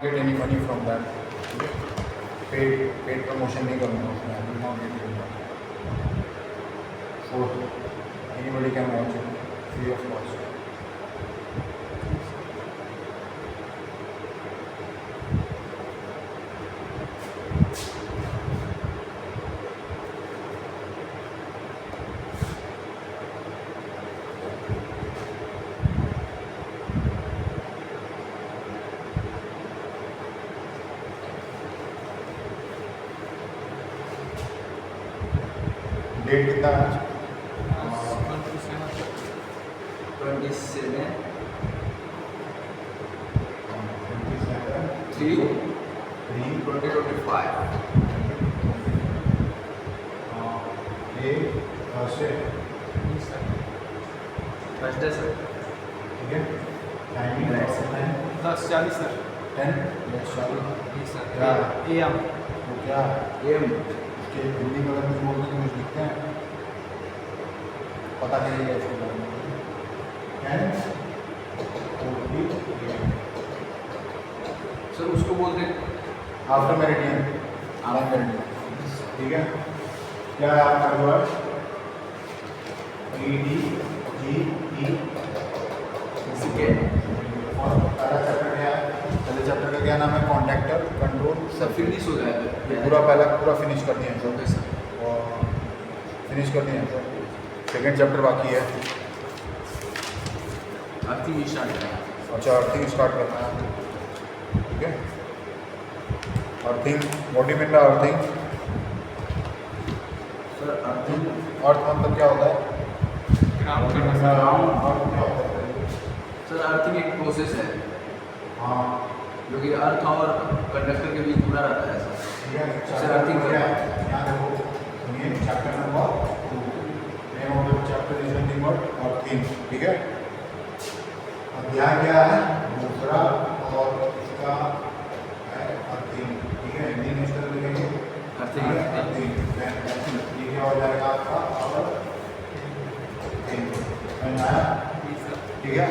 get any money from that. Okay? Paid promotion नहीं करूँगा उसमें. I will not get any money. So anybody can watch it free of cost. Date कितना है आज? 27/3/2025. Thursday sir. ठीक है. Timing 10:40 sir. 10:40 sir AM. तो क्या AM. उसके हिंदी में अगर कुछ बोलते तो कुछ लिखते हैं, पता चलेगा इसके बारे में. 10:40 सर उसको बोलते हैं आफ्टर मेरिडियन. After meridian. ठीक है. क्या है आपका वर्ड? EDGE. सीखे. और पहला चैप्टर क्या है? पहले चैप्टर का क्या नाम है? Contractor control. सर फिनिश हो जाएगा. पूरा पहला पूरा फिनिश कर दिया है सर. Okay sir. और फिनिश कर दिया है सर. सेकेंड चैप्टर बाकी है. अर्थिंग स्टार्ट करेंगे. अच्छा, अर्थिंग स्टार्ट करना है. ठीक है. Earthing, what do you mean by earthing? Sir earthing earth मतलब क्या होता है? ग्राउंड करना सर. अर्थ क्या होता है? सर अर्थिंग एक प्रोसेस है हाँ. जो कि अर्थ और कंडक्टर के बीच जुड़ा रहता है सर. ठीक है. सर अर्थिंग क्या है? यहाँ देखो सुनिए. Chapter number 2. Name of the chapter is nothing but earthing. ठीक है. अध्याय क्या है? दूसरा. और इसका है अर्थिंग. ठीक है. हिंदी में इस तरह लिखेंगे अर्थिंग. अर्थिंग. ये क्या हो जाएगा आपका? अर्थिंग. ठीक है.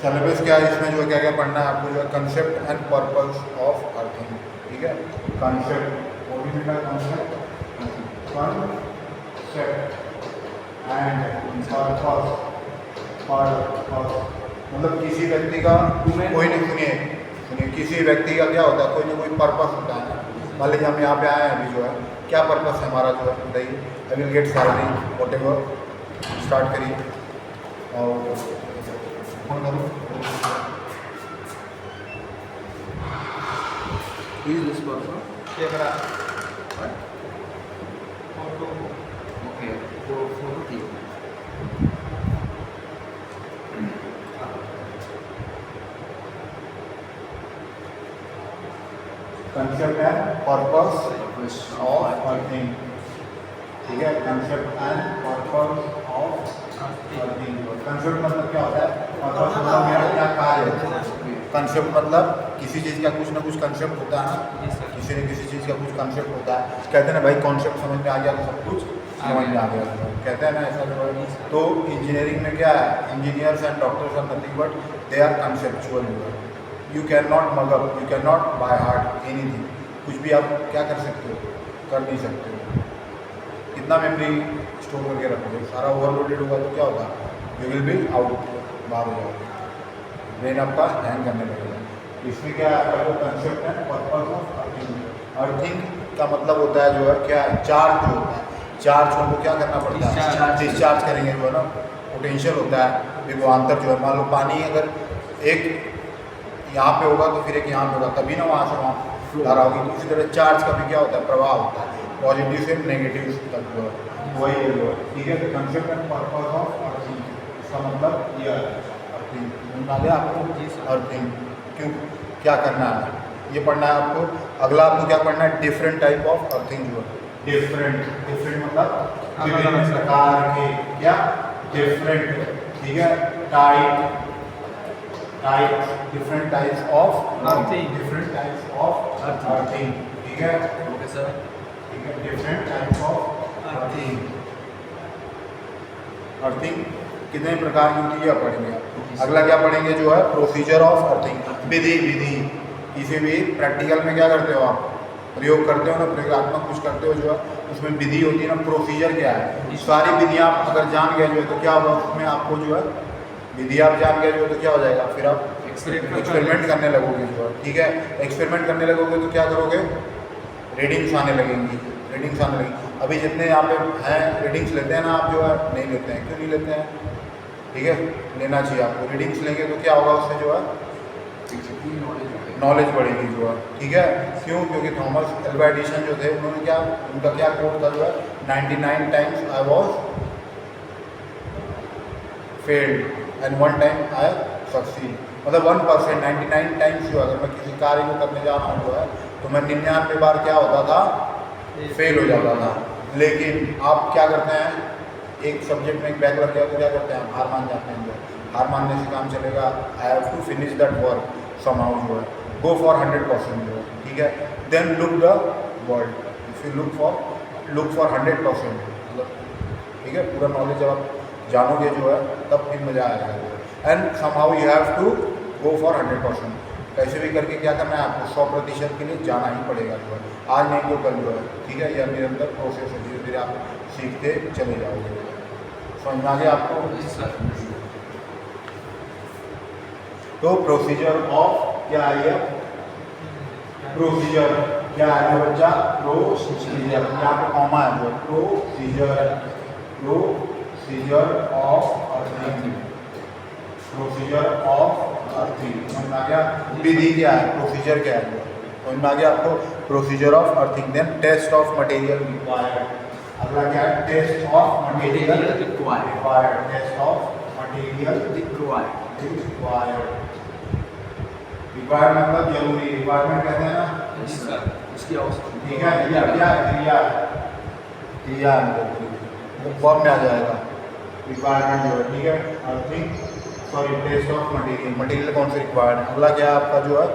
सिलेबस क्या है इसमें? जो क्या क्या पढ़ना है आपको? जो है concept and purpose of earthing. ठीक है. Concept, concept and purpose. मतलब किसी व्यक्ति का कोई नहीं, सुनिए किसी व्यक्ति का क्या होता है? कोई ना कोई पर्पस होता है ना. मान लीजिए हम यहाँ पे आए हैं अभी, जो है क्या पर्पस है हमारा? जो है बताइए. I will get salary what ever. Start करिए और फोन करो. Who is this person? Camera. Okay. वो फोटो ठीक है. Concept and purpose of earthing. ठीक है. Concept and purpose of earthing. Concept मतलब क्या होता है? पर्पस मतलब मेरा क्या कार्य है. कंसेप्ट मतलब किसी चीज़ का कुछ ना कुछ कंसेप्ट होता है ना. किसी न किसी चीज़ का कुछ कंसेप्ट होता है. कहते हैं ना भाई, कॉन्सेप्ट समझ में आ गया तो सब कुछ समझ में आ गया. कहते हैं ना ऐसा. तो इंजीनियरिंग में क्या है? Engineers and doctors are nothing but they are conceptual. You can not mug up, you can not by heart anything. कुछ भी आप क्या कर सकते हो? कर नहीं सकते हो. कितना मेमोरी स्टोर करके रखोगे? सारा ओवरलोडेड होगा तो क्या होगा? यू विल बी आउट, बाहर हो जाओगे. ब्रेन आपका हैंग करने लगेगा. इसमें क्या है? Concept and purpose of earthing. Earthing का मतलब होता है जो है क्या? चार्ज जो होता है. चार्ज को हमको क्या करना पड़ता है? डिस्चार्ज करेंगे जो है ना. पोटेंशियल होता है विभवांतर जो है. मान लो पानी अगर एक यहाँ पे होगा तो फिर एक यहाँ पे होगा, तभी ना वहाँ से वहाँ धारा होगी. तो इसी तरह चार्ज का भी क्या होता है? प्रवाह होता है. पॉजिटिव से नेगेटिव तक जो है वही है. ठीक है. तो concept and purpose of earthing, इसका मतलब ये है. अर्थिंग बता दें आपको. अर्थिंग क्यों क्या करना है ये पढ़ना है आपको. अगला आपको क्या पढ़ना है? डिफरेंट टाइप ऑफ अर्थिंग जो है. डिफरेंट मतलब विभिन्न प्रकार के. क्या? डिफरेंट. ठीक है. Different types of earthing. Different types of earthing. ठीक है. Okay sir. ठीक है. Different types of earthing. Earthing कितने प्रकार की होती है यह पढ़ेंगे आप। अगला क्या पढ़ेंगे जो है प्रोसीजर ऑफ अर्थिंग, विधि। विधि किसी भी प्रैक्टिकल में क्या करते हो आप, प्रयोग करते हो ना, प्रयोगात्मक कुछ करते हो जो है उसमें विधि होती है ना। प्रोसीजर क्या है, सारी विधियाँ आप अगर जान गए जो है तो क्या होगा उसमें आपको जो है विधि आप जान गए जो है तो क्या हो जाएगा, फिर आप एक्सपेरिमेंट करने लगोगे जो है, ठीक है। एक्सपेरिमेंट करने लगोगे तो क्या करोगे, रीडिंग्स आने लगेंगी, रीडिंग्स आने लगेंगी। अभी जितने यहाँ पे हैं रीडिंग्स लेते हैं ना आप जो है, नहीं लेते हैं, क्यों नहीं लेते हैं, ठीक है, लेना चाहिए आपको। रीडिंग्स लेंगे तो क्या होगा उससे जो है नॉलेज बढ़ेगी जो है, ठीक है। क्यों, क्योंकि थॉमस एल्वा एडिसन जो थे उन्होंने क्या, उनका क्या कोड था जो है 99 times I was failed and 1 time I succeed. मतलब 1%, 99 टाइम्स जो अगर मैं किसी कार्य को करने जा रहा हूँ जो है तो मैं 99 बार क्या होता था, फेल हो जाता था। लेकिन आप क्या करते हैं, एक सब्जेक्ट में एक बैक लग गया तो क्या करते हैं, हार मान जाते हैं। जो हार मानने से काम चलेगा, I have to finish that work somehow जो है, गो फॉर 100% जो है, ठीक है। Then look the world, if you look for 100% मतलब, ठीक है, पूरा नॉलेज जब आप जानोगे जो है तब फिर मज़ा आएगा। And somehow you have to go for 100%, कैसे भी करके क्या करना है आपको 100% के लिए जाना ही पड़ेगा जो है, आज नहीं तो कल जो है, ठीक है। यह निरंतर प्रोसेस है, धीरे धीरे आप सीखते चले जाओगे। समझ में आ गया आपको। तो प्रोसीजर ऑफ क्या है, प्रोसीजर क्या है बच्चा, प्रोसीजर, यहाँ पे कॉमा है जो procedure of earthing, procedure of earthing. समझ में आ गया। विधि क्या है, प्रोसीजर क्या है, समझ में आ गया आपको। Procedure of earthing. Then test of material required. अगला क्या है, test of material required, test of material required. Required मतलब जरूरी, रिक्वायरमेंट कहते हैं ना इसकी आवश्यकता, ठीक है। क्या क्रिया, क्रिया फॉर्म में आ जाएगा रिक्वायरमेंट जो है, ठीक है। Earthing sorry test of material, material कौन से रिक्वायर्ड है। अगला क्या है आपका जो है,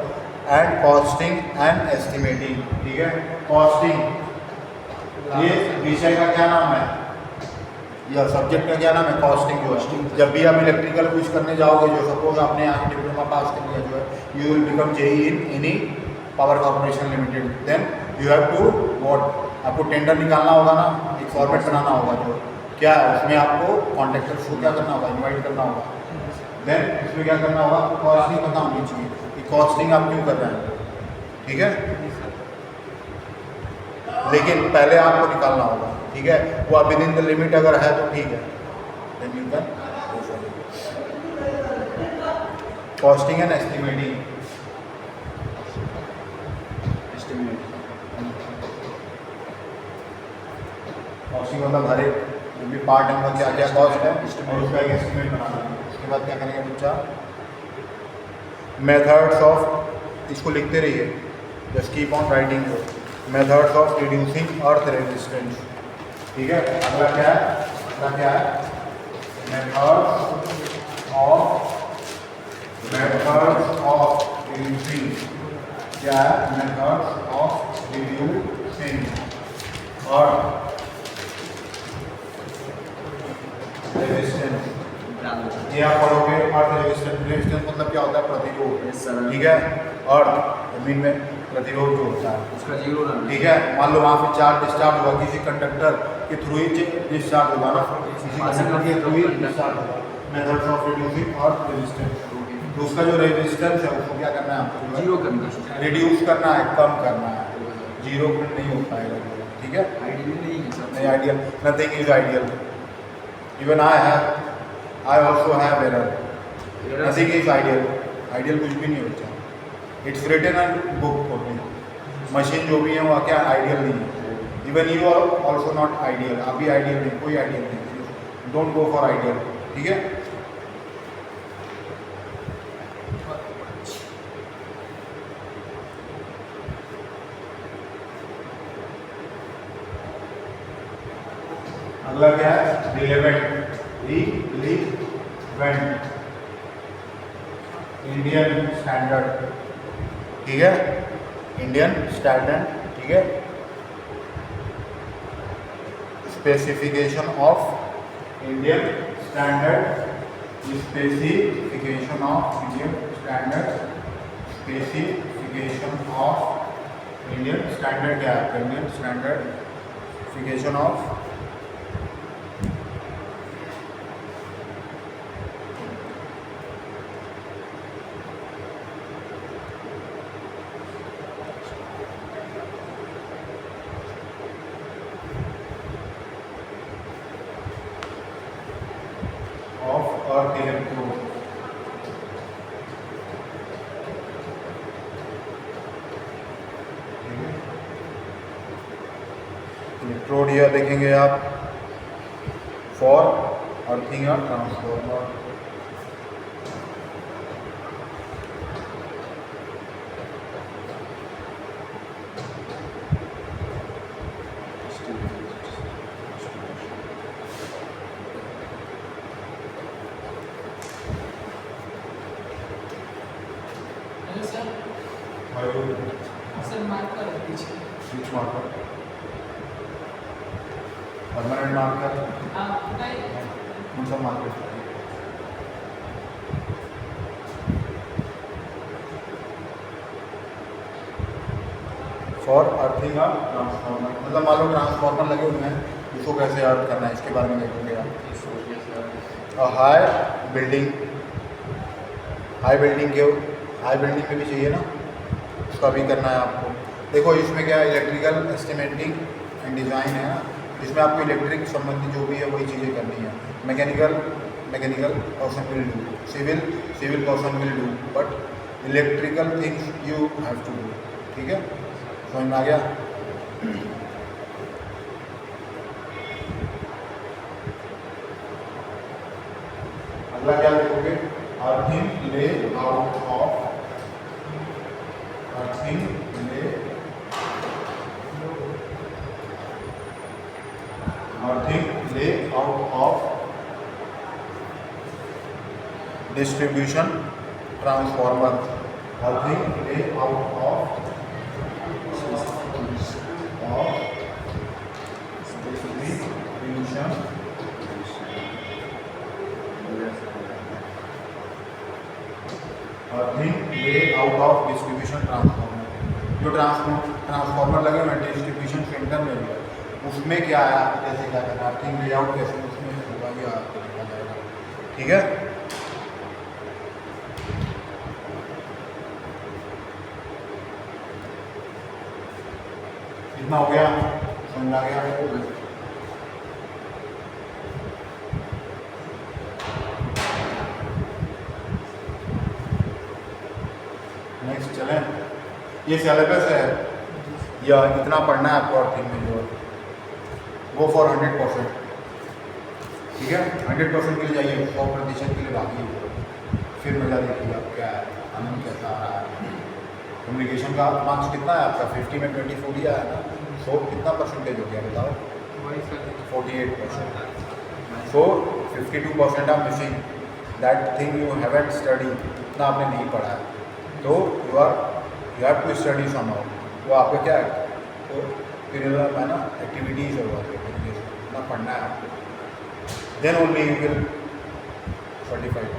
एंड कॉस्टिंग एंड एस्टिमेटिंग, ठीक है। कॉस्टिंग, ये विषय का क्या नाम है, या सब्जेक्ट का क्या नाम है, कॉस्टिंग जो है। जब भी आप इलेक्ट्रिकल कुछ करने जाओगे जो, सपोज आपने यहाँ डिप्लोमा पास कर लिया जो है, you will become JE in any power corporation limited, then you have to what, आपको टेंडर निकालना होगा ना, एक फॉर्मेट बनाना होगा जो क्या है, उसमें आपको कॉन्ट्रैक्टर्स को क्या करना होगा, इन्वाइट करना होगा। देन इसमें क्या करना होगा, कॉस्टिंग पता होनी चाहिए कि कॉस्टिंग आप क्यों कर रहे हैं, ठीक है। लेकिन पहले आपको निकालना होगा, ठीक है। वो अब विद इन द लिमिट अगर है तो ठीक है, then you can costing and estimating. Costing मतलब हर एक जो भी पार्ट है उनका क्या क्या कॉस्ट है और उसका एक एस्टिमेट बनाना है। उसके बाद क्या करेंगे बच्चा, मेथड्स ऑफ, इसको लिखते रहिए, just keep on writing, methods of reducing earth resistance, ठीक है। अगला क्या है, अगला क्या है, मेथड्स ऑफ रिड्यूसिंग, क्या है, methods of reducing earth resistance. ये आप पढ़ोगे, अर्थ रेजिस्टेंस, रेजिस्टेंस मतलब क्या होता है, प्रतिरोध, ठीक है। अर्थ जमीन में प्रतिरोध जो होता है उसका जीरो रहना, ठीक है। मान लो वहाँ पे चार्ज डिस्चार्ज हुआ, किसी कंडक्टर के थ्रू ही डिस्चार्ज होगा ना, किसी कंडक्टर के थ्रू ही डिस्चार्ज होगा। Methods of reducing earth resistance, तो उसका जो रेजिस्टेंस है उसको क्या करना है आपको, जीरो करना है, रिड्यूस करना है, कम करना है। जीरो नहीं हो पाएगा, ठीक है। आइडियल नहीं है सर, नहीं ideal, nothing is ideal, even I also have error, nothing is ideal, ideal कुछ भी नहीं होता। It's written and book only, machine जो भी है वो क्या आइडियल नहीं है। Even you are also not ideal, आप भी आइडियल नहीं, कोई आइडियल नहीं, डोंट गो फॉर आइडियल, ठीक है। अगला क्या है, रिलेवेंट, इंडियन स्टैंडर्ड, ठीक है, इंडियन स्टैंडर्ड, ठीक है। Specification of Indian standard specification of Indian standard, specification of Indian standard क्या है? Indian standardification of earth electrode. Electrode यह देखेंगे आप फॉर अर्थिंग या ट्रांसफॉर्मर। सर मार्कर पीछे स्विच मार्कर, परमानेंट मार्कर, कौन सा marker? For earthing a transformer, मतलब मान लो ट्रांसफॉर्मर लगे हुए हैं, इसको कैसे अर्थ करना है इसके बारे में देखेंगे आप। हाई बिल्डिंग में भी चाहिए ना, उसका भी करना है आपको। देखो इसमें क्या है, इलेक्ट्रिकल एस्टिमेटिंग एंड डिज़ाइन है ना, इसमें आपको इलेक्ट्रिक संबंधी जो भी है वही चीज़ें करनी है। Mechanical person will do, civil person will do, but electrical things you have to do. ठीक है, समझ में आ गया? अगला क्या देखोगे? अर्थिंग ले आउट ऑफ, अर्थिंग ले out of distribution transformer, earthing ले आउट ऑफ डिस्ट्रीब्यूशन अर्थिंग ले आउट ऑफ डिस्ट्रीब्यूशन ट्रांसफॉर्मर। जो ट्रांसफॉर्मर लगे हुए हैं डिस्ट्रीब्यूशन सेंटर में भी, उसमें क्या है, आपको कैसे क्या करना है, अर्थिंग ले आउट कैसे उसमें होगा ये आपको देखा जाएगा। ठीक है, कितना हो गया, समझ आ गया? नेक्स्ट चलें, ये सिलेबस है या इतना पढ़ना है आपको अर्थिंग में, जो वो फॉर 100%। ठीक है, 100% के लिए जाइए, 100% के लिए भागिए, फिर मजा देखिए आप क्या है, आनंद कैसा आ रहा है। कम्युनिकेशन का मार्क्स कितना है आपका? 50 में 20 40 आया ना, सो कितना परसेंटेज हो गया बताओ? 48%। So 52% are missing, that thing you haven't study, इतना आपने नहीं पढ़ा है, तो you have to study somehow. वो आपका क्या है, तो फिर है ना एक्टिविटीज़ होगा, इतना पढ़ना है आपको, then only you will certified.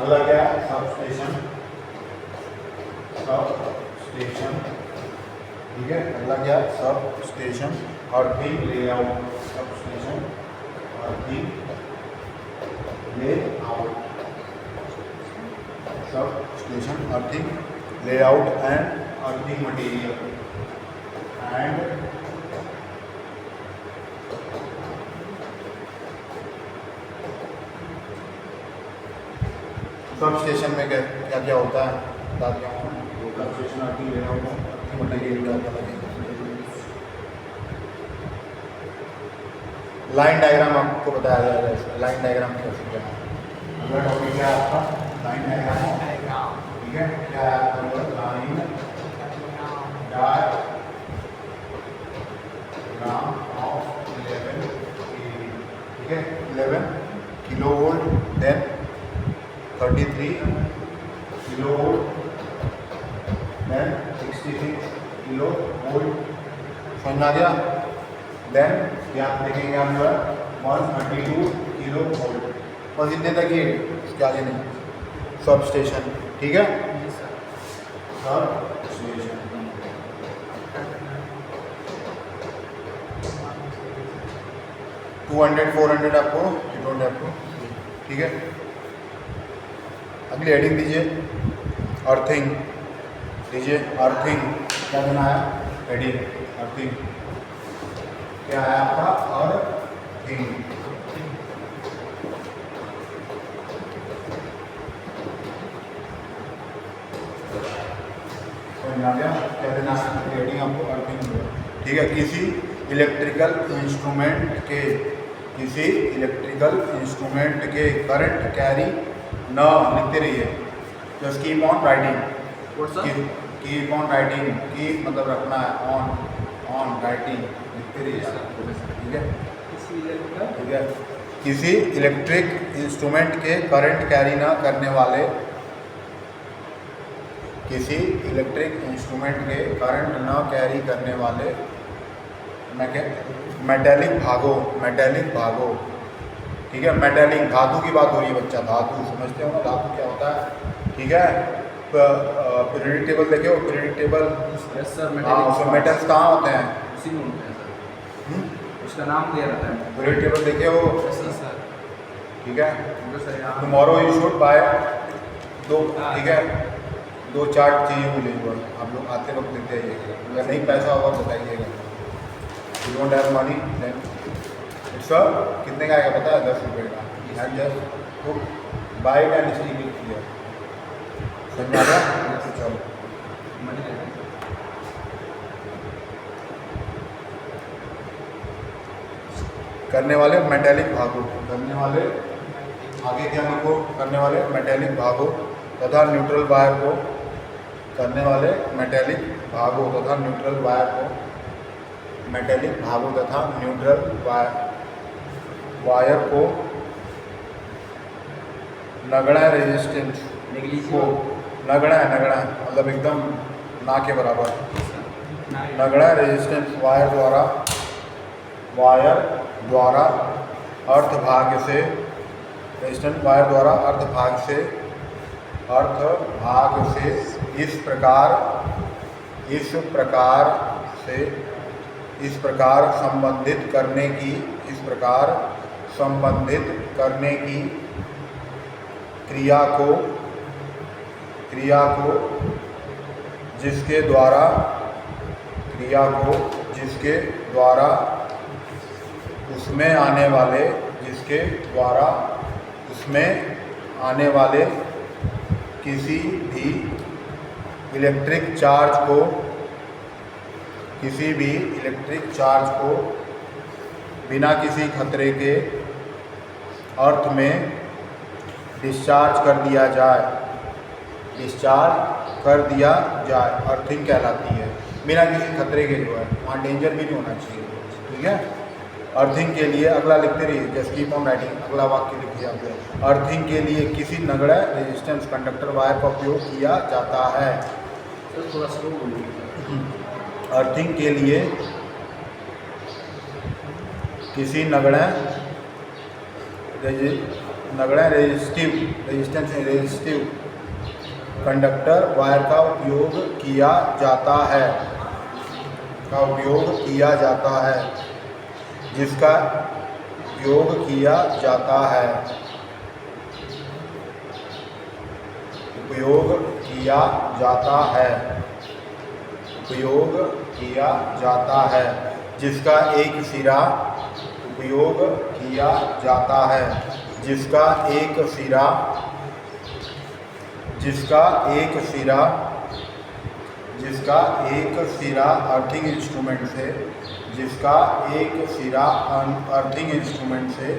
अगला क्या है? Sub station. ठीक है, अगला क्या? Sub station, earthing layout, sub station earthing layout, sub station earthing layout and earthing material and sub station में क्या क्या होता है बता दिया हूँ। Sub station earthing layout material क्या क्या लगेगा। लाइन डायग्राम आपको बताया जाएगा इसका, लाइन डायग्राम कैसे क्या है। अगला टॉपिक क्या है आपका, लाइन डायग्राम। ठीक है, क्या है आपका लाइन डायग्राम ऑफ 11 kV। ठीक है, 11 किलो वोल्ट, देन 33 किलो वोल्ट, देन 66 किलो वोल्ट। समझ आ गया। देन यहाँ देखेंगे हम जो है 132 किलो वोल्ट, बस इतने तक ही, इसके आगे नहीं। सब स्टेशन, ठीक है, सब स्टेशन। टू 400 आपको, यू डोंट हैव टू। ठीक है, अगली हेडिंग दीजिए, अर्थिंग दीजिए। अर्थिंग क्या देना है, हेडिंग अर्थिंग क्या है आपका, अर्थिंग। समझ आ गया, क्या देना है, हेडिंग आपको अर्थिंग। ठीक है, किसी इलेक्ट्रिकल इंस्ट्रूमेंट के करंट कैरी न, लिखते रहिए, just keep on writing, keep on writing, keep मतलब रखना है, ऑन राइटिंग लिखते रहिए। ठीक है, ठीक है, किसी इलेक्ट्रिक इंस्ट्रूमेंट के करंट कैरी न करने वाले, किसी इलेक्ट्रिक इंस्ट्रूमेंट के करंट न कैरी करने वाले मेटेलिक भागों। ठीक है, मेटेलिक धातु की बात हो रही है बच्चा, धातु समझते हो ना, धातु क्या होता है। ठीक है, पीरियडिक टेबल देखे हो, पीरियडिक टेबल, हाँ, उसमें मेटल्स कहाँ होते हैं, उसी में होते हैं सर, उसका नाम दिया रहता है। पीरियडिक टेबल देखे हो, सर। ठीक है। सर यहाँ टुमारो यू शुड बाय दो, ठीक है, 2 चार्ट चाहिए मुझे, जो आप लोग आते वक्त देते आइएगा, अगर नहीं पैसा होगा बताइएगा। You don't have money then it's कितने का आएगा पता है, 10 रुपये का। And just to buy it and stick it here. समझ आ गया, चलो मनी लेते हैं। करने वाले मेटेलिक भागों, करने वाले, आगे क्या लिखो, करने वाले मेटेलिक भागों तथा न्यूट्रल वायर को, करने वाले मेटेलिक भागों तथा न्यूट्रल वायर को, मेटेलिक भागों तथा न्यूट्रल वायर को नगण्य रेजिस्टेंस को, नगण्य मतलब एकदम ना के बराबर, नगण्य रेजिस्टेंस वायर द्वारा अर्धभाग से, रेजिस्टेंस वायर द्वारा अर्धभाग से इस प्रकार संबंधित करने की क्रिया को जिसके द्वारा उसमें आने वाले किसी भी इलेक्ट्रिक चार्ज को बिना किसी खतरे के अर्थ में डिस्चार्ज कर दिया जाए, अर्थिंग कहलाती है। बिना किसी खतरे के, जो है वहाँ डेंजर भी नहीं होना चाहिए। ठीक है, अर्थिंग के लिए अगला लिखते रहिए, जस्ट कीप ऑन राइटिंग, अगला वाक्य लिखिए आप। अर्थिंग के लिए किसी नगण्य रेजिस्टेंस कंडक्टर वायर का उपयोग किया जाता है। सर थोड़ा स्लो बोलिए। अर्थिंग के लिए किसी नगण्य रेजिस्टिव कंडक्टर वायर का उपयोग किया जाता है, जिसका उपयोग किया जाता है, जिसका एक सिरा जिसका एक सिरा अर्थिंग इंस्ट्रूमेंट से, जिसका एक सिरा अर्थिंग इंस्ट्रूमेंट से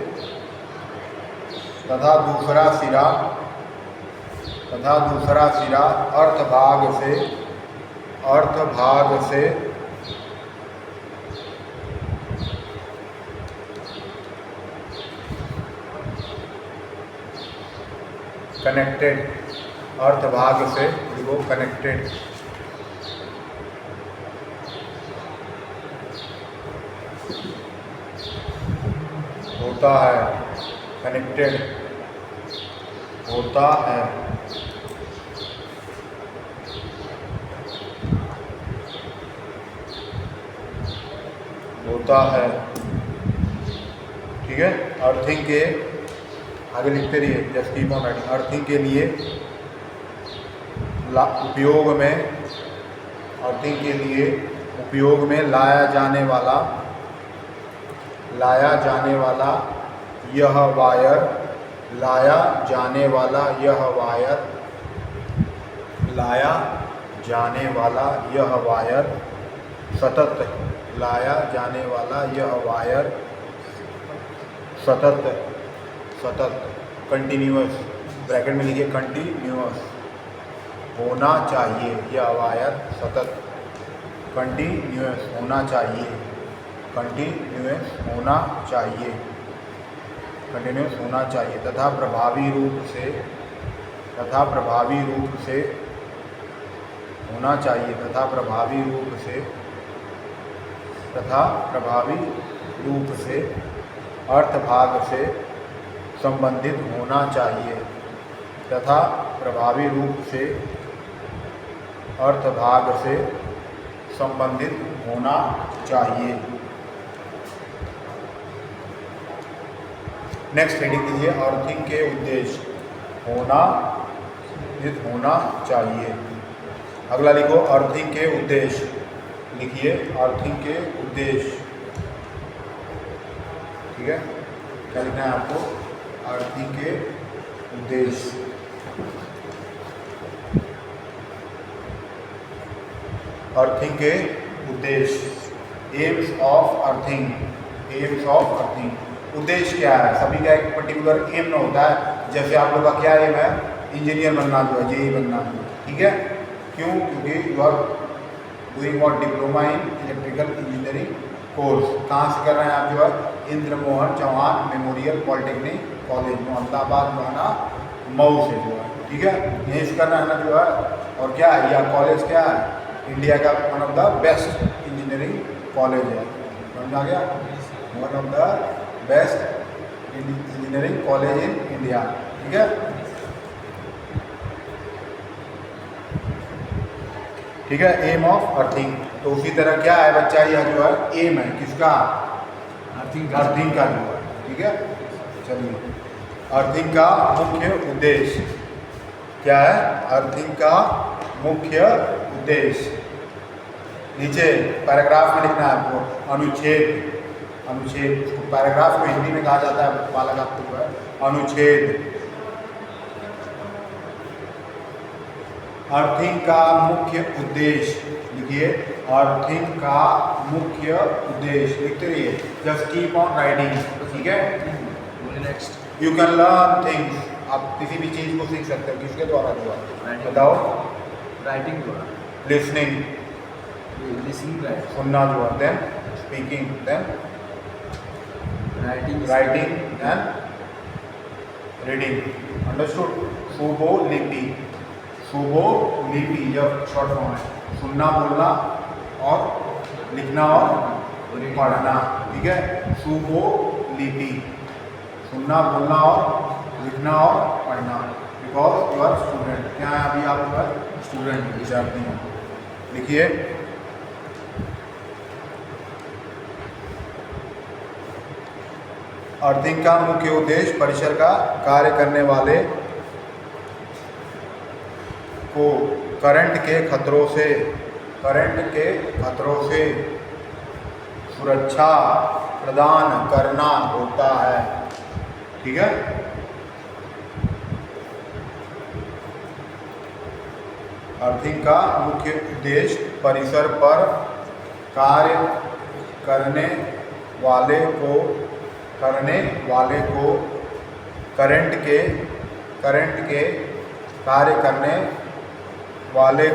तथा दूसरा सिरा अर्थ भाग से कनेक्टेड, अर्थ भाग से वो कनेक्टेड होता है, कनेक्टेड होता है। ठीक है, अर्थिंग के आगे लिखते रहिए, just keep on writing. Earthing के लिए उपयोग में लाया जाने वाला यह वायर सतत कंटिन्यूअस, ब्रैकेट में लिखिए कंटिन्यूअस होना चाहिए। यह वायर सतत कंटिन्यूअस होना चाहिए तथा प्रभावी रूप से होना चाहिए, तथा प्रभावी रूप से अर्थ भाग से संबंधित होना चाहिए, तथा प्रभावी रूप से अर्थ भाग से संबंधित होना चाहिए। नेक्स्ट हेडिंग दीजिए, अर्थिंग के उद्देश्य होना चाहिए। अगला लिखो अर्थिंग के उद्देश्य, लिखिए अर्थिंग के उद्देश्य। ठीक है, क्या लिखना है आपको? अर्थिंग के उद्देश्य। अर्थिंग के उद्देश्य, एम्स ऑफ अर्थिंग। उद्देश्य क्या है? सभी का एक पर्टिकुलर एम न होता है। जैसे आप लोग का क्या एम है? इंजीनियर बनना जो है, जेई बनना। ठीक है, क्यों? क्योंकि you are doing what? Diploma in electrical engineering course. कहाँ से कर रहे हैं आप? जो है Indra Mohan Chauhan memorial polytechnic college, Mohammadabad बहाना मऊ से जो है। ठीक है, यहीं से करना है ना जो है। और क्या है यह कॉलेज? क्या है? इंडिया का one of the best engineering college है। समझ आ गया? One of the best engineering college in India. ठीक है, ठीक है, एम ऑफ अर्थिंग। तो उसी तरह क्या है बच्चा? यह जो है एम है किसका? अर्थिंग का जो है। ठीक है, चलिए, अर्थिंग का मुख्य उद्देश्य क्या है? अर्थिंग का मुख्य उद्देश्य नीचे पैराग्राफ में लिखना है आपको। अनुच्छेद, उसको पैराग्राफ को हिंदी में कहा जाता है बालक आपको जो है अनुच्छेद। अर्थिंग का मुख्य उद्देश्य लिखिए, अर्थिंग का मुख्य उद्देश्य लिखते रहिए, जस्ट कीप ऑन राइटिंग। ठीक है, next you can learn things. आप किसी भी चीज़ को सीख सकते हो, किसके द्वारा? जो बताओ। राइटिंग द्वारा। Listening, right. सुनना जो है। Then speaking, then writing and reading. Understood? शुभोलिपि जब शॉर्ट फॉर्म है, सुनना, बोलना और लिखना और पढ़ना। ठीक है, शुभोलिपि, सुनना, बोलना और लिखना और पढ़ना। Because you are student. क्या है अभी आप जो है? स्टूडेंट, विद्यार्थी हैं। लिखिए, अर्थिंग का मुख्य उद्देश्य परिसर का कार्य करने वाले को करंट के खतरों से सुरक्षा प्रदान करना होता है। ठीक है, अर्थिंग का मुख्य उद्देश्य परिसर पर कार्य करने वाले को करंट के कार्य करने वाले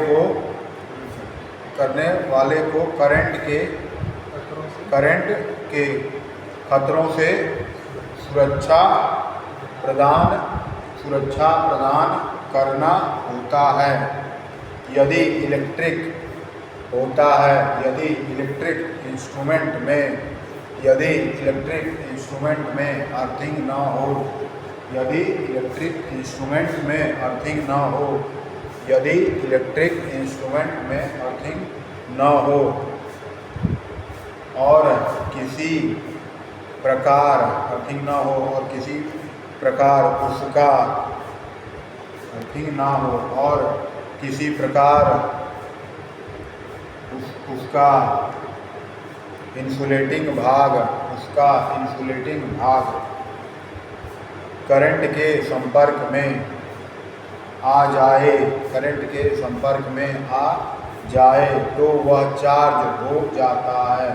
को करंट के खतरों से सुरक्षा प्रदान करना होता है। यदि इलेक्ट्रिक इंस्ट्रूमेंट में अर्थिंग न हो, यदि इलेक्ट्रिक इंस्ट्रूमेंट में अर्थिंग न हो और किसी प्रकार उसका इंसुलेटिंग भाग करंट के संपर्क में आ जाए तो वह चार्ज हो जाता है।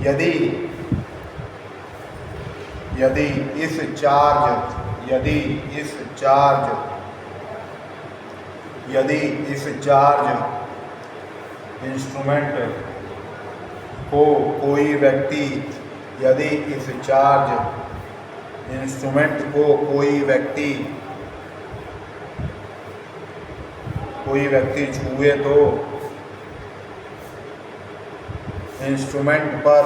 यदि इस चार्ज इंस्ट्रूमेंट को कोई व्यक्ति छुए तो इंस्ट्रूमेंट पर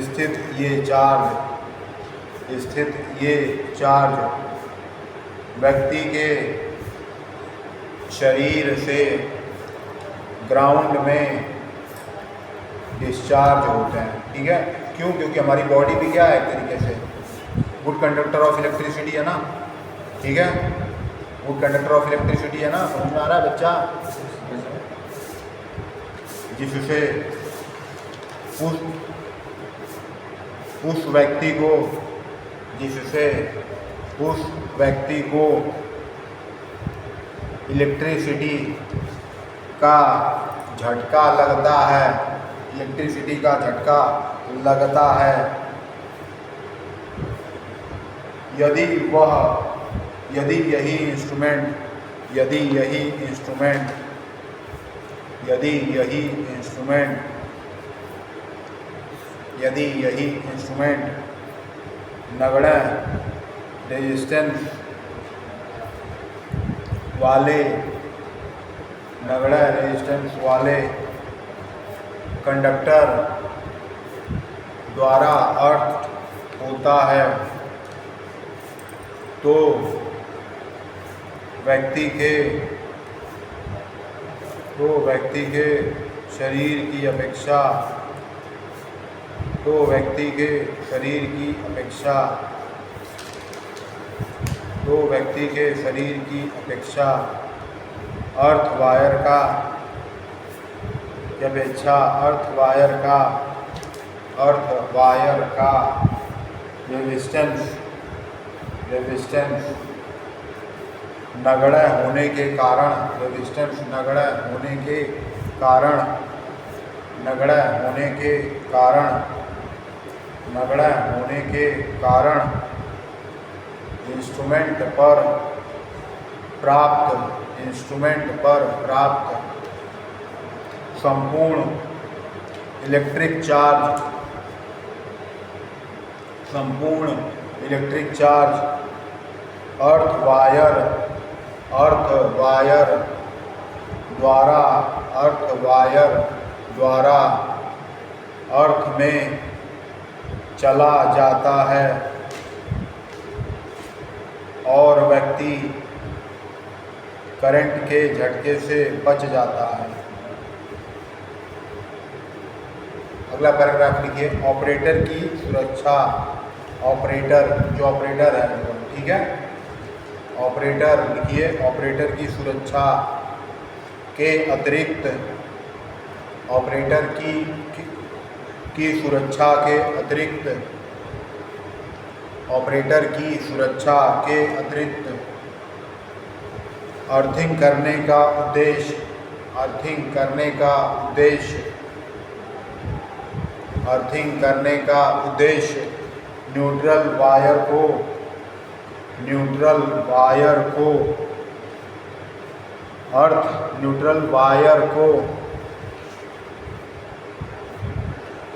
स्थित ये चार्ज व्यक्ति के शरीर से ग्राउंड में डिस्चार्ज होते हैं। ठीक है, क्यों? क्योंकि हमारी बॉडी भी क्या है, एक तरीके से गुड कंडक्टर ऑफ इलेक्ट्रिसिटी है ना। ठीक है, गुड कंडक्टर ऑफ इलेक्ट्रिसिटी है ना, समझ में आ रहा है बच्चा? जिससे उस व्यक्ति को इलेक्ट्रिसिटी का झटका लगता है। यदि यही इंस्ट्रूमेंट नगण्य रेजिस्टेंस वाले कंडक्टर द्वारा अर्थ होता है तो व्यक्ति के शरीर की अपेक्षा अर्थ वायर का रेजिस्टेंस नगण्य होने के कारण इंस्ट्रूमेंट पर प्राप्त संपूर्ण इलेक्ट्रिक चार्ज अर्थ वायर द्वारा अर्थ में चला जाता है और व्यक्ति करंट के झटके से बच जाता है। अगला पैराग्राफ लिखिए, ऑपरेटर की सुरक्षा। ऑपरेटर है, ठीक है, ऑपरेटर लिखिए। ऑपरेटर की सुरक्षा के अतिरिक्त की सुरक्षा के अतिरिक्त ऑपरेटर की सुरक्षा के अतिरिक्त अर्थिंग करने का उद्देश्य अर्थिंग करने का उद्देश्य न्यूट्रल वायर को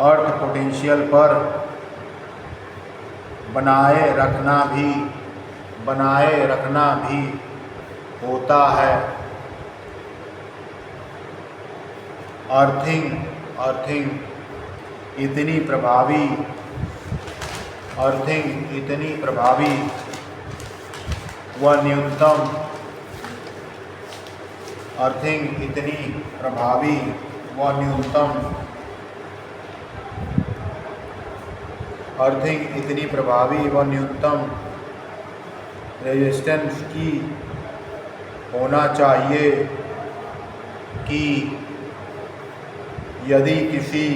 अर्थ पोटेंशियल पर बनाए रखना भी होता है। अर्थिंग इतनी प्रभावी व न्यूनतम रेजिस्टेंस की होना चाहिए कि यदि किसी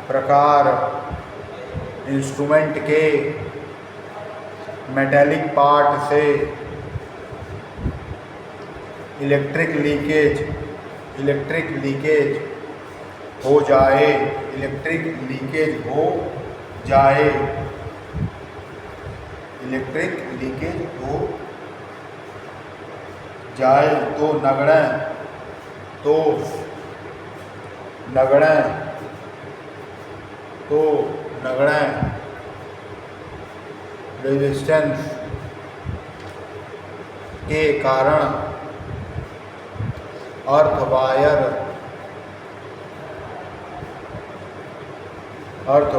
प्रकार इंस्ट्रूमेंट के मेटेलिक पार्ट से इलेक्ट्रिक लीकेज हो जाए तो नगण्य रेजिस्टेंस के कारण अर्थ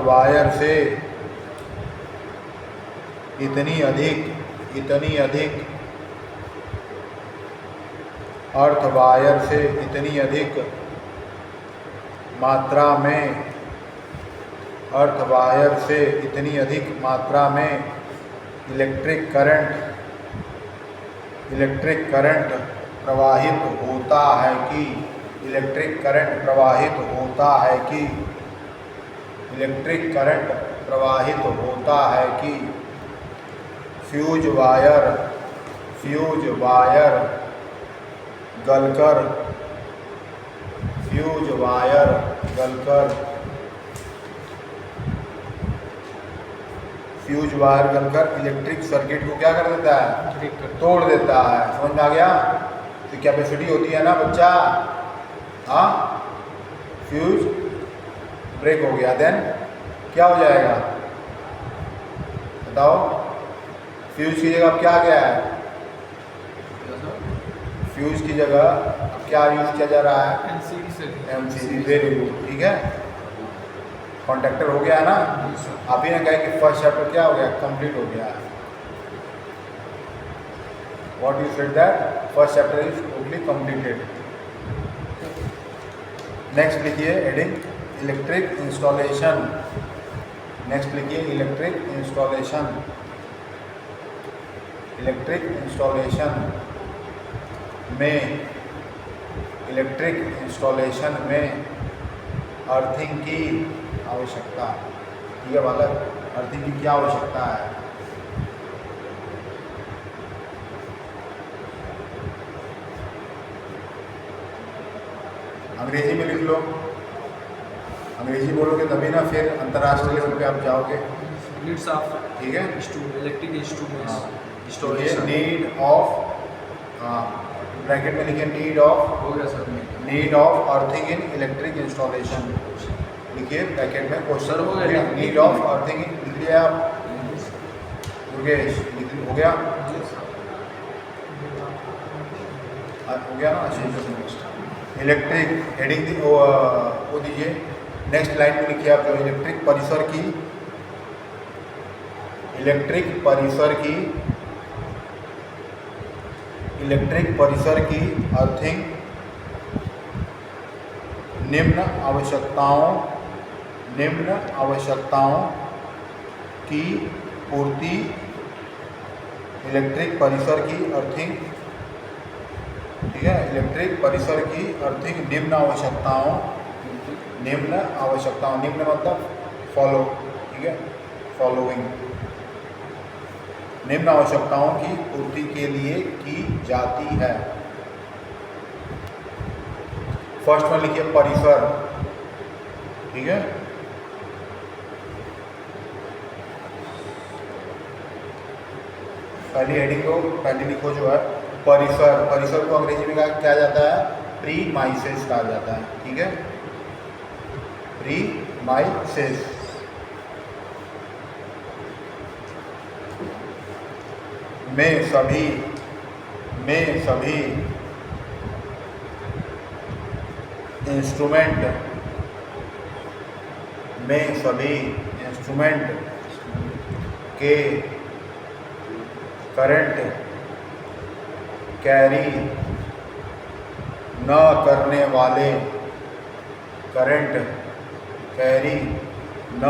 वायर से इतनी अधिक मात्रा में इलेक्ट्रिक करंट प्रवाहित होता है कि फ्यूज वायर गलकर इलेक्ट्रिक सर्किट को क्या कर देता है? तोड़ देता है। समझ में आ गया? तो कैपेसिटी होती है ना बच्चा, हाँ, फ्यूज ब्रेक हो गया, देन क्या हो जाएगा बताओ? फ्यूज की जगह अब क्या आ गया है? फ्यूज की जगह अब क्या यूज किया जा रहा है? एमसीडी। वेरी गुड, ठीक है, कॉन्टेक्टर हो गया है ना। आप ही ने कहा कि फर्स्ट चैप्टर क्या हो गया? कंप्लीट हो गया है। What you said that first chapter is totally completed. Next लिखिए heading electric installation. Electric installation में अर्थिंग की आवश्यकता, ठीक है बालक, अर्थिंग की क्या आवश्यकता है? अंग्रेजी में लिख लो, अंग्रेजी बोलोगे तभी ना फिर अंतर्राष्ट्रीय लेवल पे आप जाओगे, ठीक है। Electric instruments need of, bracket में लिखिए need of earthing in electric installation, लिखिए ब्रैकेट में क्वेश्चन हो गया। नीड ऑफ अर्थिंग लिख लिया आप दुर्गेश? हो गया ना? इलेक्ट्रिक हेडिंग वो दीजिए। नेक्स्ट लाइन में लिखिए आप जो इलेक्ट्रिक परिसर की अर्थिंग निम्न आवश्यकताओं की पूर्ति, इलेक्ट्रिक परिसर की अर्थिंग, ठीक है, इलेक्ट्रिक परिसर की अर्थिंग निम्न निम्न आवश्यकताओं, निम्न मतलब फॉलो, ठीक है, फॉलोइंग, निम्न आवश्यकताओं की पूर्ति के लिए की जाती है। फर्स्ट में लिखिए परिसर, ठीक है, पहली हेडिंग को पहले लिखो जो है परिसर। परिसर को अंग्रेजी में क्या जाता है, प्रीमाइसेस कहा जाता है, ठीक है, प्रीमाइसेस। में सभी इंस्ट्रूमेंट, में सभी इंस्ट्रूमेंट के करंट कैरी न करने वाले, करंट कैरी